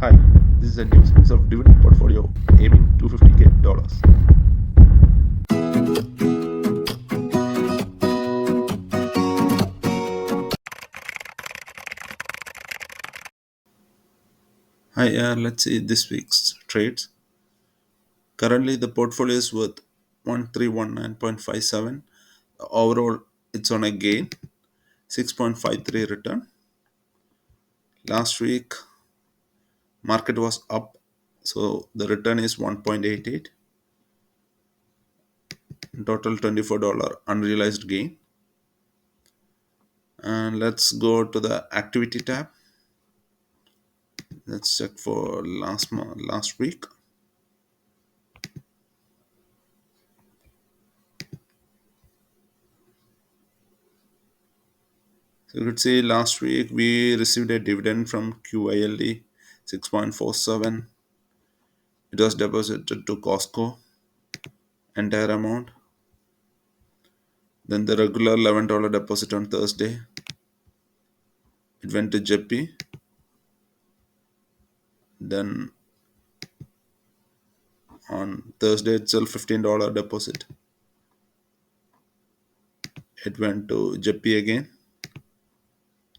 Hi, this is a new series of dividend portfolio aiming $250K. Hi, let's see this week's trades. Currently, the portfolio is worth 1319.57. Overall, it's on a gain, 6.53 return. Last week, market was up, so the return is 1.88. Total $24 unrealized gain. And let's go to the activity tab. Let's check for last week. So you could see last week we received a dividend from QILD 6.47. It was deposited to Costco, entire amount. Then the regular $11 deposit on Thursday. It went to JP. Then on Thursday itself, $15 deposit. It went to JP again.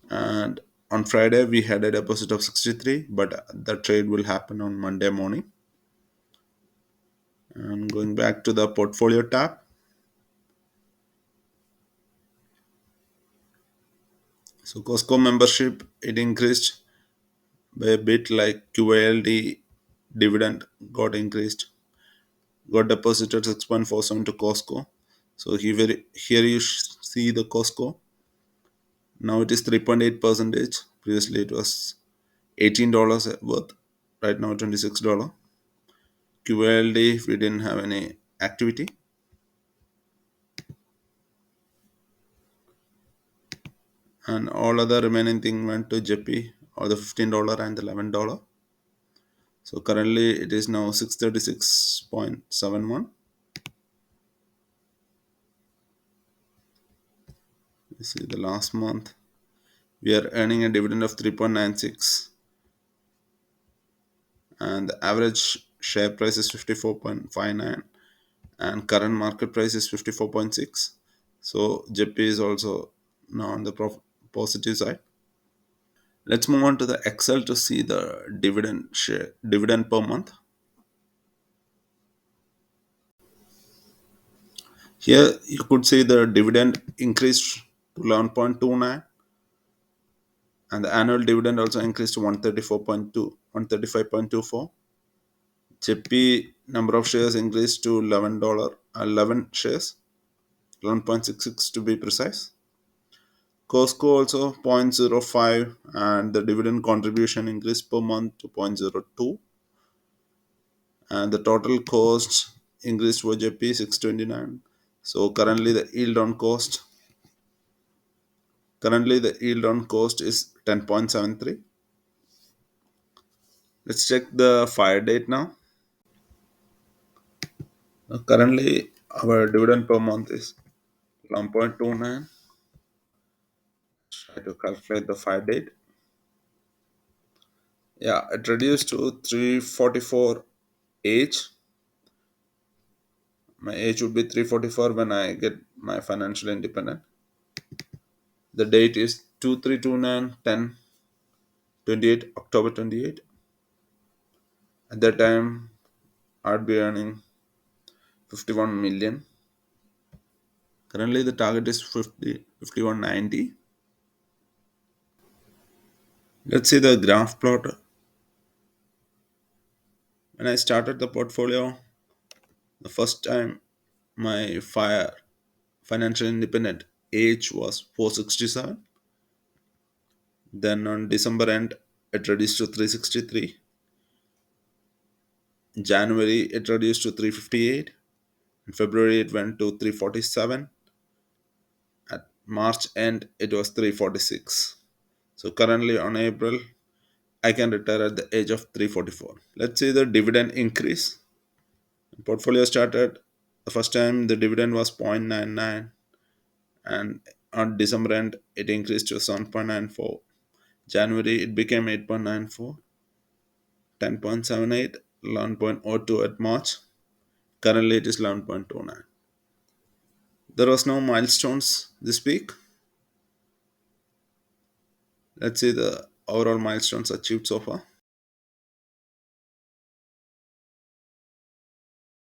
And on Friday we had a deposit of 63, but the trade will happen on Monday morning. And going back to the portfolio tab, so Costco membership it increased by a bit, like QALD dividend got increased, got deposited 6.47 to Costco. So here you see the Costco. Now it is 3.8 percentage. Previously it was $18 worth. Right now $26. QALD if we didn't have any activity. And all other remaining thing went to JP, or the $15 and the $11. So currently it is now 636.71. You see the last month we are earning a dividend of 3.96, and the average share price is 54.59, and current market price is 54.6. So JP is also now on the positive side. Let's move on to the Excel to see the dividend per month. Here you could see the dividend increased to 11.29, and the annual dividend also increased to 134.2 135.24. JP number of shares increased to $11 11 shares, 11.66 to be precise. Costco also zero point zero 0.05, and the dividend contribution increased per month to 0.02, and the total cost increased for JP 629. So currently the yield on cost is 10.73. Let's check the fire date now. Currently our dividend per month is 1.29. Try to calculate the fire date. Yeah, it reduced to 344 age. My age would be 344 when I get my financial independent. The date is 2329 10 28 October 28. At that time, I'd be earning 51 million. Currently, the target is 5190. Let's see the graph plot. When I started the portfolio, the first time my financial independent age was 467. Then on December end, it reduced to 363. January, it reduced to 358. In February, it went to 347. At March end, it was 346. So currently on April, I can retire at the age of 344. Let's see the dividend increase. Portfolio started the first time the dividend was 0.99, and on December end it increased to 7.94. January it became 8.94. 10.78, 11.02 at March. Currently, it is 11.29. There was no milestones this week. Let's see the overall milestones achieved so far.